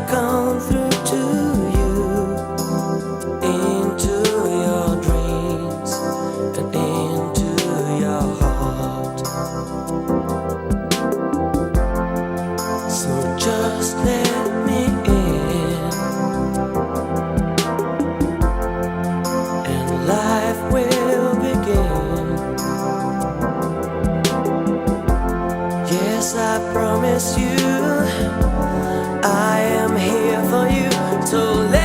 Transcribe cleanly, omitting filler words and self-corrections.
come through to you, into your dreams and into your heart. So just let me in, and life will begin. Yes, I promise you I am here for you. So let